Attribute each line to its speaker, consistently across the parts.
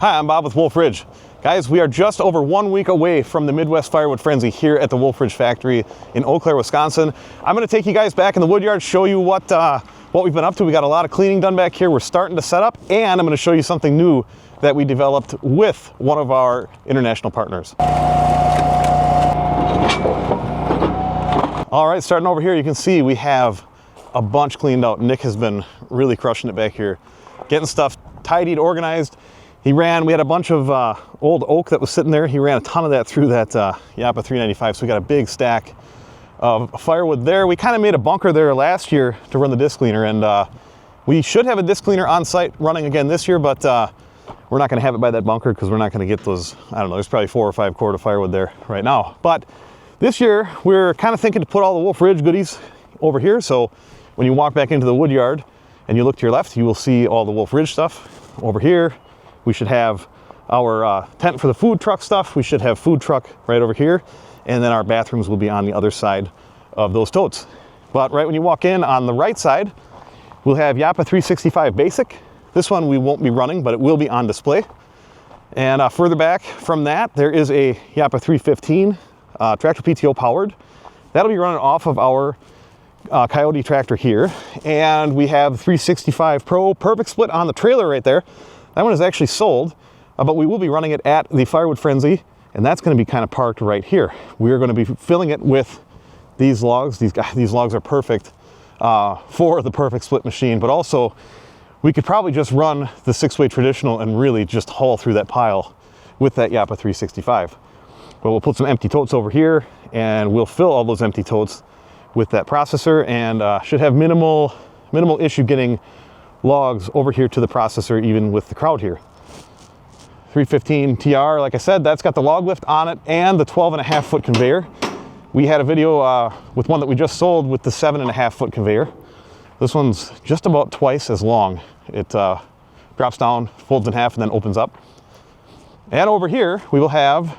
Speaker 1: Hi, I'm Bob with Wolfe Ridge. Guys, we are just over 1 week away from the Midwest Firewood Frenzy here at the Wolfe Ridge factory in Eau Claire, Wisconsin. I'm going to take you guys back in the Woodyard, show you what we've been up to. We got a lot of cleaning done back here. We're starting to set up, and I'm going to show you something new that we developed with one of our international partners. All right, starting over here, you can see we have a bunch cleaned out. Nick has been really crushing it back here, getting stuff tidied, organized. We had a bunch of old oak that was sitting there. He ran a ton of that through that Yappa 395, so we got a big stack of firewood there. We kind of made a bunker there last year to run the disc cleaner, and we should have a disc cleaner on site running again this year, but we're not going to have it by that bunker because we're not going to get those, I don't know, there's probably 4 or 5 cord of firewood there right now. But this year, we're kind of thinking to put all the Wolfe Ridge goodies over here, so when you walk back into the Woodyard and you look to your left, you will see all the Wolfe Ridge stuff. Over here, we should have our tent for the food truck stuff. We should have food truck right over here. And then our bathrooms will be on the other side of those totes. But right when you walk in on the right side, we'll have Yappa 365 Basic. This one we won't be running, but it will be on display. And further back from that, there is a Yappa 315 tractor PTO powered. That'll be running off of our Coyote tractor here. And we have 365 Pro Perfect Split on the trailer right there. That one is actually sold, but we will be running it at the Firewood Frenzy, and that's going to be kind of parked right here. We are going to be filling it with these logs. These logs are perfect for the Perfect Split machine, but also we could probably just run the 6-way traditional and really just haul through that pile with that Yappa 365. But we'll put some empty totes over here, and we'll fill all those empty totes with that processor, and should have minimal issue getting logs over here to the processor, even with the crowd here. 315 TR, like I said, that's got the log lift on it and the 12.5 foot conveyor. We had a video with one that we just sold with the 7.5 foot conveyor. This one's just about twice as long. It drops down, folds in half, and then opens up. And over here, we will have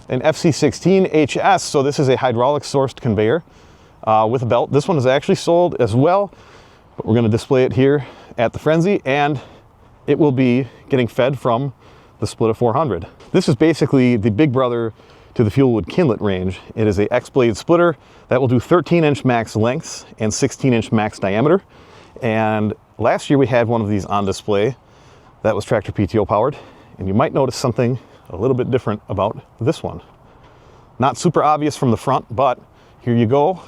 Speaker 1: an FC16 HS. So this is a hydraulic sourced conveyor with a belt. This one is actually sold as well, but we're going to display it here at the Frenzy, and it will be getting fed from the Splitta 400. This is basically the big brother to the Fuelwood Kinlet range. It is a X-blade splitter that will do 13-inch max lengths and 16-inch max diameter. And last year we had one of these on display that was tractor PTO powered, and you might notice something a little bit different about this one. Not super obvious from the front, but here you go.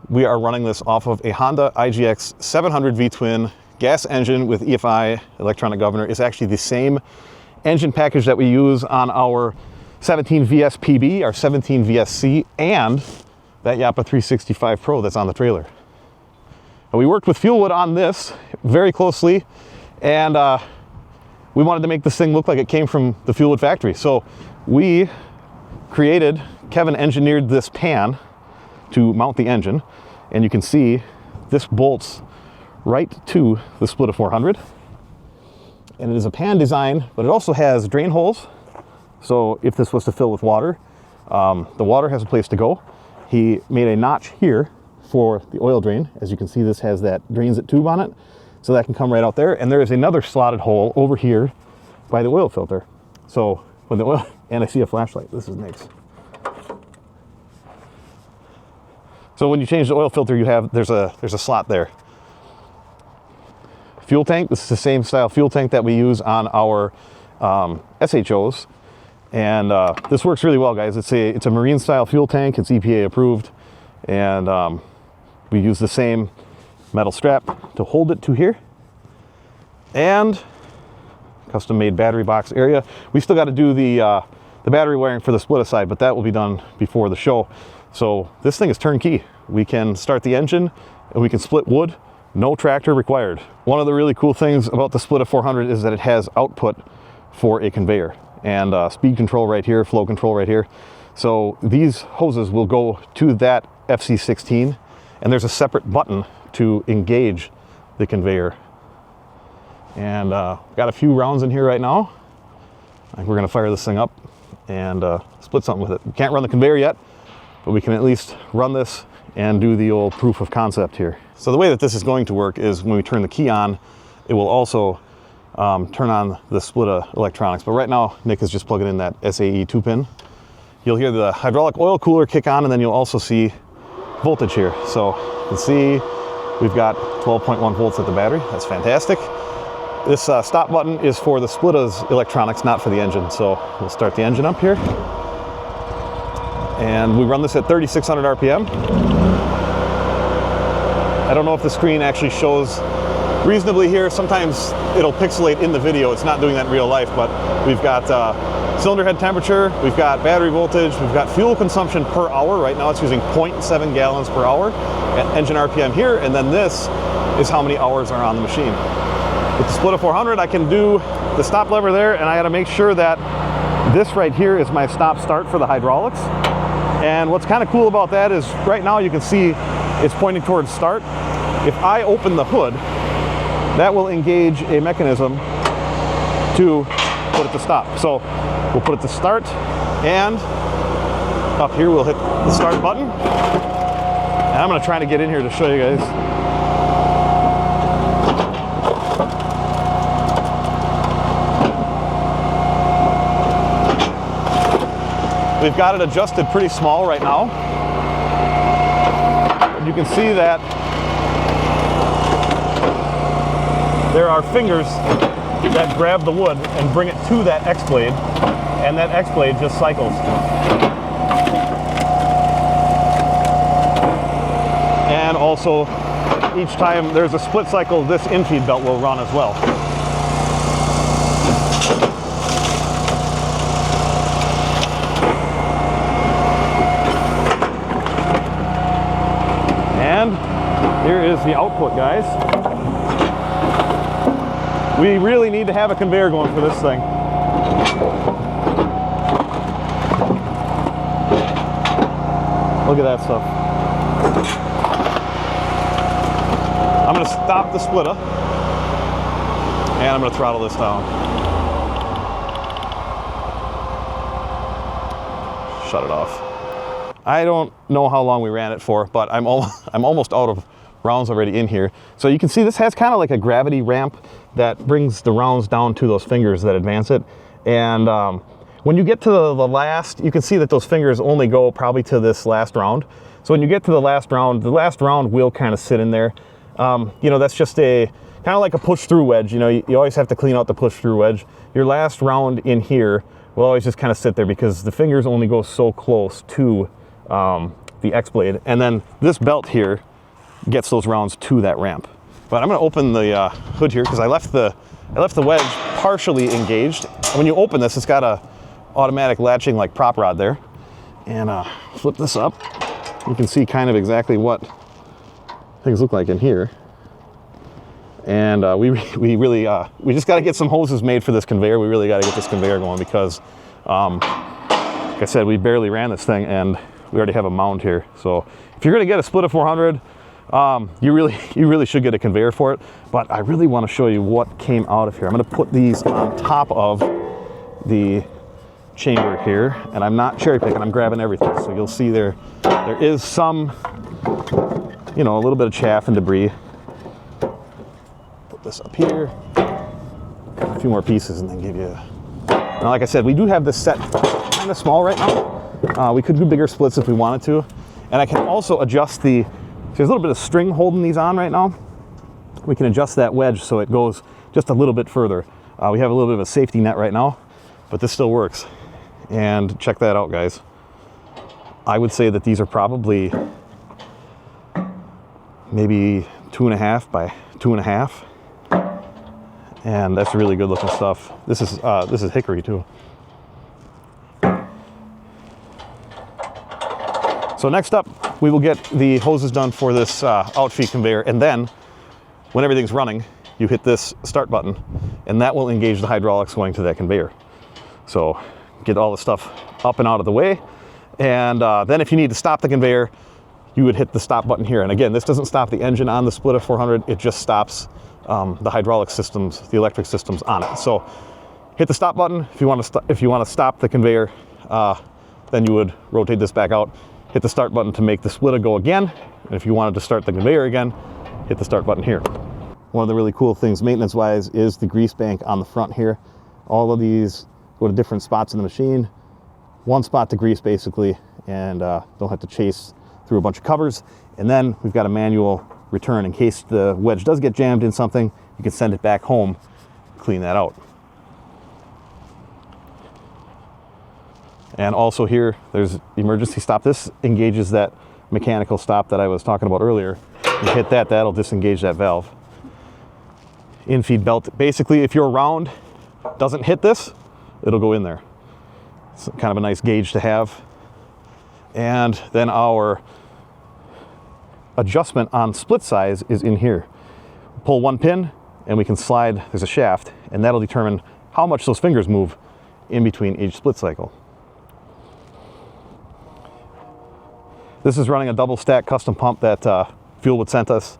Speaker 1: We are running this off of a Honda IGX 700 V-twin gas engine with EFI electronic governor. It's actually the same engine package that we use on our 17 VSPB, our 17 VSC, and that Yappa 365 Pro that's on the trailer. And we worked with Fuelwood on this very closely, and we wanted to make this thing look like it came from the Fuelwood factory. So Kevin engineered this pan to mount the engine, and you can see this bolts right to the Splitta 400, and it is a pan design, but it also has drain holes, so if this was to fill with water, the water has a place to go. He made a notch here for the oil drain. As you can see, this has that drains it tube on it, so that can come right out there, and there is another slotted hole over here by the oil filter. So when the oil, and I see a flashlight, this is nice. So when you change the oil filter, there's a slot there. Fuel tank, this is the same style fuel tank that we use on our SHOs. And this works really well, guys. It's a marine style fuel tank. It's EPA approved. And we use the same metal strap to hold it to here. And custom made battery box area. We still got to do the battery wiring for the Splitta side, but that will be done before the show. So this thing is turnkey. We can start the engine and we can split wood, no tractor required. One of the really cool things about the Splitta 400 is that it has output for a conveyor and speed control right here, flow control right here. So these hoses will go to that FC16, and there's a separate button to engage the conveyor. And got a few rounds in here right now. I think we're gonna fire this thing up and split something with it. We can't run the conveyor yet, but we can at least run this and do the old proof of concept here. So the way that this is going to work is when we turn the key on, it will also turn on the Splitta electronics. But right now, Nick is just plugging in that SAE 2-pin. You'll hear the hydraulic oil cooler kick on, and then you'll also see voltage here. So you can see we've got 12.1 volts at the battery. That's fantastic. This stop button is for the Splitta's electronics, not for the engine. So we'll start the engine up here. And we run this at 3,600 RPM. I don't know if the screen actually shows reasonably here. Sometimes it'll pixelate in the video. It's not doing that in real life, but we've got cylinder head temperature, we've got battery voltage, we've got fuel consumption per hour. Right now it's using 0.7 gallons per hour, and engine RPM here, and then this is how many hours are on the machine. With the Splitta 400, I can do the stop lever there, and I gotta make sure that this right here is my stop start for the hydraulics. And what's kind of cool about that is right now you can see it's pointing towards start. If I open the hood, that will engage a mechanism to put it to stop. So we'll put it to start, and up here we'll hit the start button. And I'm gonna try to get in here to show you guys. We've got it adjusted pretty small right now. You can see that there are fingers that grab the wood and bring it to that X blade, and that X blade just cycles. And also, each time there's a split cycle, this infeed belt will run as well. And here is the output, guys. We really need to have a conveyor going for this thing. Look at that stuff. I'm going to stop the Splitta, and I'm going to throttle this down. Shut it off. I don't know how long we ran it for, but I'm almost out of rounds already in here. So you can see this has kind of like a gravity ramp that brings the rounds down to those fingers that advance it. And when you get to the last, you can see that those fingers only go probably to this last round. So when you get to the last round will kind of sit in there. You know, that's just a kind of like a push-through wedge. You know, you always have to clean out the push-through wedge. Your last round in here will always just kind of sit there because the fingers only go so close to the X blade, and then this belt here gets those rounds to that ramp. But I'm going to open the hood here because I left the wedge partially engaged. When you open this, it's got a automatic latching like prop rod there. And flip this up. You can see kind of exactly what things look like in here. And we just got to get some hoses made for this conveyor. We really got to get this conveyor going because, like I said, we barely ran this thing and we already have a mound here. So if you're going to get a Splitta 400, you really should get a conveyor for it. But I really want to show you what came out of here. I'm going to put these on top of the chamber here, and I'm not cherry picking. I'm grabbing everything. So you'll see there is some, you know, a little bit of chaff and debris. Put this up here, a few more pieces, and then give you. Now, like I said, we do have this set kind of small right now. We could do bigger splits if we wanted to. And I can also adjust there's a little bit of string holding these on right now. We can adjust that wedge so it goes just a little bit further. We have a little bit of a safety net right now, but this still works. And check that out, guys. I would say that these are probably maybe 2.5 by 2.5. And that's really good looking stuff. This is hickory too. So next up, we will get the hoses done for this outfeed conveyor, and then when everything's running, you hit this start button, and that will engage the hydraulics going to that conveyor. So get all the stuff up and out of the way, and then if you need to stop the conveyor, you would hit the stop button here. And again, this doesn't stop the engine on the Splitta 400, it just stops the hydraulic systems, the electric systems on it. So hit the stop button if you want to stop the conveyor. Then you would rotate this back out, hit the start button to make the Splitta go again, and if you wanted to start the conveyor again, hit the start button here. One of the really cool things maintenance-wise is the grease bank on the front here. All of these go to different spots in the machine. One spot to grease basically, and don't have to chase through a bunch of covers. And then we've got a manual return in case the wedge does get jammed in something. You can send it back home, clean that out. And also here, there's emergency stop. This engages that mechanical stop that I was talking about earlier. You hit that, that'll disengage that valve. In-feed belt, basically if your round doesn't hit this, it'll go in there. It's kind of a nice gauge to have. And then our adjustment on split size is in here. Pull one pin and we can slide, there's a shaft, and that'll determine how much those fingers move in between each split cycle. This is running a double stack custom pump that Fuelwood sent us.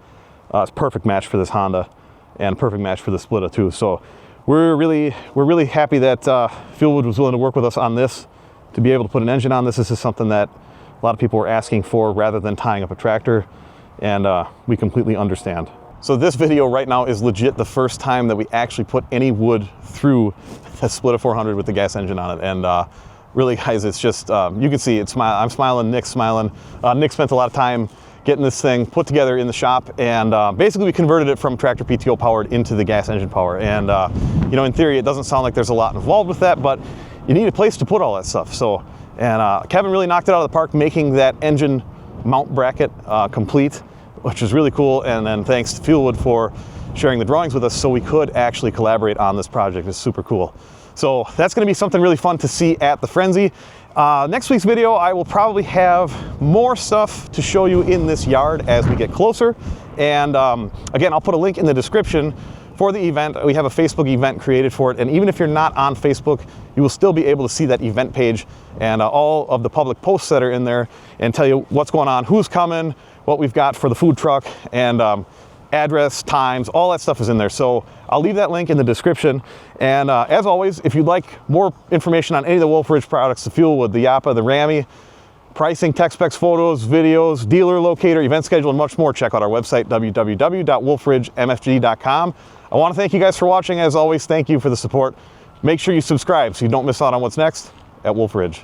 Speaker 1: It's a perfect match for this Honda and perfect match for the Splitta too. So we're really happy that Fuelwood was willing to work with us on this to be able to put an engine on this. This is something that a lot of people were asking for rather than tying up a tractor, and we completely understand. So this video right now is legit the first time that we actually put any wood through the Splitta 400 with the gas engine on it. And really guys, it's just, you can see it. I'm smiling, Nick's smiling. Nick spent a lot of time getting this thing put together in the shop, and basically we converted it from tractor PTO powered into the gas engine power. And you know, in theory it doesn't sound like there's a lot involved with that, but you need a place to put all that stuff. So, and Kevin really knocked it out of the park making that engine mount bracket complete, which is really cool. And then thanks to Fuelwood for sharing the drawings with us so we could actually collaborate on this project. It's super cool. So that's going to be something really fun to see at the Frenzy. Next week's video, I will probably have more stuff to show you in this yard as we get closer. And again, I'll put a link in the description for the event. We have a Facebook event created for it. And even if you're not on Facebook, you will still be able to see that event page and all of the public posts that are in there and tell you what's going on, who's coming, what we've got for the food truck, and address, times, all that stuff is in there. So I'll leave that link in the description. And as always, if you'd like more information on any of the Wolfe Ridge products, the Fuelwood, the Yappa, the Rami, pricing, tech specs, photos, videos, dealer locator, event schedule, and much more, check out our website, www.wolferidgemfg.com. I want to thank you guys for watching. As always, thank you for the support. Make sure you subscribe so you don't miss out on what's next at Wolfe Ridge.